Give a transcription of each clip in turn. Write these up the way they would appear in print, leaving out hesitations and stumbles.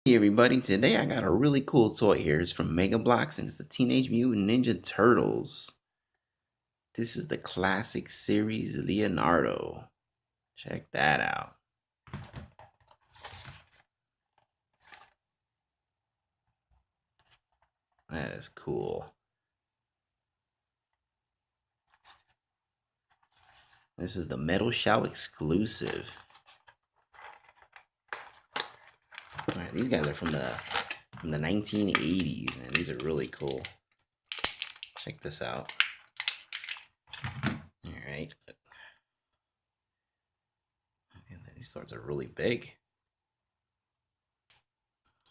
Hey everybody, today I got a really cool toy here. It's from Bloks and it's the Teenage Mutant Ninja Turtles. This is the classic series Leonardo. Check that out. That is cool. This is the Metal Show exclusive. Alright, these guys are from the 1980s, and these are really cool. Check this out. Alright. These swords are really big.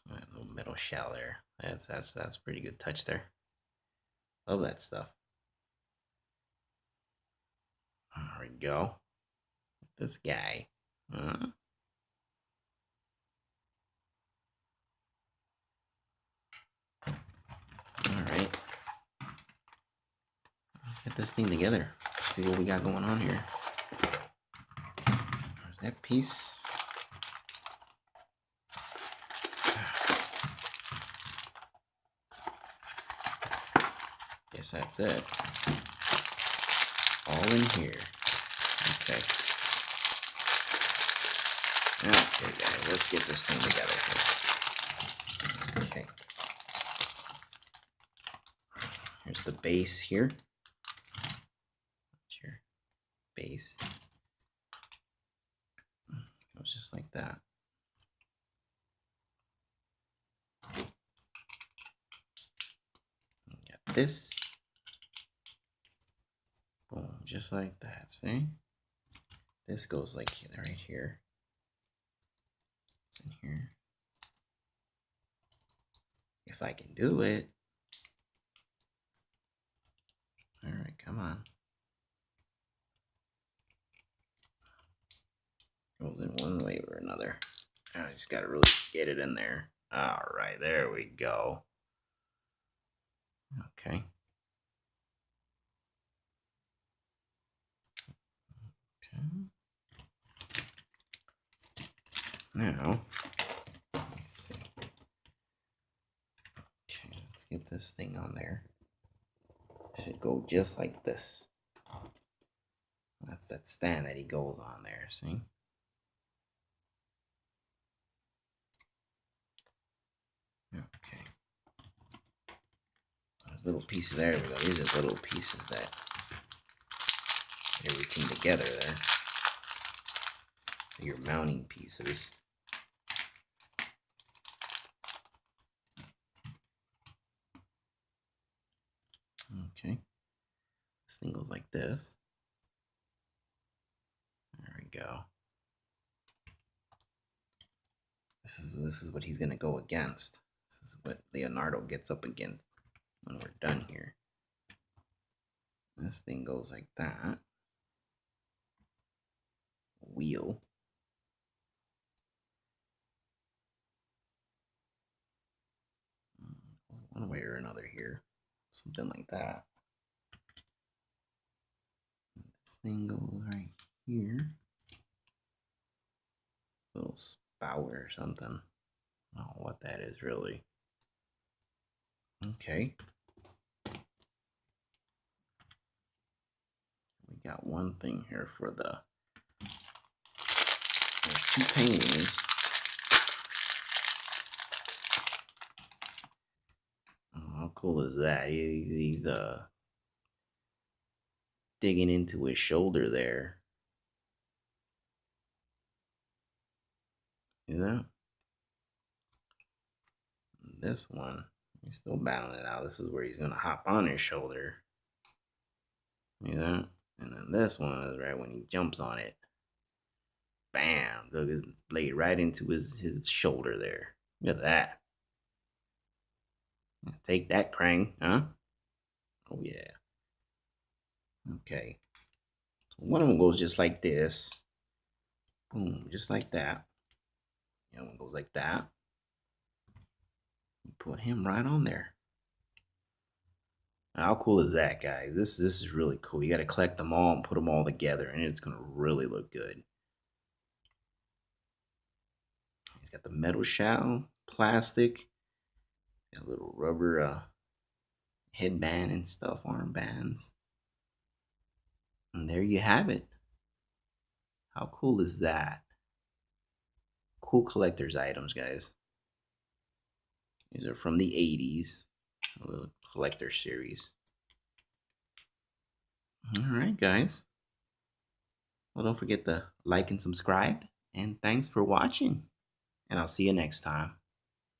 That little metal shell there. That's pretty good touch there. Love that stuff. There we go. This guy. All right. Let's get this thing together. See what we got going on here. There's that piece. Guess that's it. All in here. Okay. Okay, guys, let's get this thing together here. Okay. Here's the base here. That's your base. It goes just like that. You got this. Boom, just like that, see? This goes like right here. It's in here. If I can do it. All right, come on. Goes in one way or another. I just gotta really get it in there. All right, there we go. Okay. Okay. Now, let's see. Okay, let's get this thing on there. It should go just like this. That's that stand that he goes on there, see? Okay. Those little pieces, there we go. These are little pieces that get everything together there. Your mounting pieces. Okay. This thing goes like this. There we go. This is what he's gonna go against. This is what Leonardo gets up against when we're done here. This thing goes like that. Wheel. One way or another here. Something like that. This thing goes right here. Little spout or something. I don't know what that is really. Okay. We got one thing here for the. There's two paintings. Oh, how cool is that? He's digging into his shoulder there. You know? This one, he's still battling it out. This is where he's gonna hop on his shoulder. You know? And then this one is right when he jumps on it. Bam! Dug his blade right into his shoulder there. Look at that. Take that, Krang, huh? Oh yeah. Okay. So one of them goes just like this. Boom, just like that. The other one goes like that. You put him right on there. How cool is that, guys? This is really cool. You got to collect them all and put them all together, and it's gonna really look good. He's got the metal shell plastic, a little rubber headband and stuff, armbands. And there you have it. How cool is that? Cool collector's items, guys. These are from the 80s, a little collector series. All right, guys. Well, don't forget to like and subscribe. And thanks for watching. And I'll see you next time.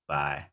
Bye.